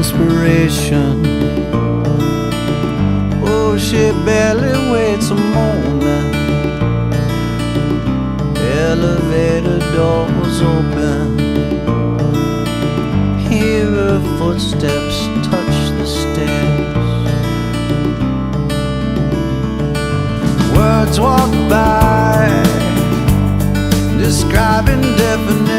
inspiration. Oh, she barely waits a moment. Elevator doors open. Hear her footsteps touch the stairs. Words walk by, describing definition.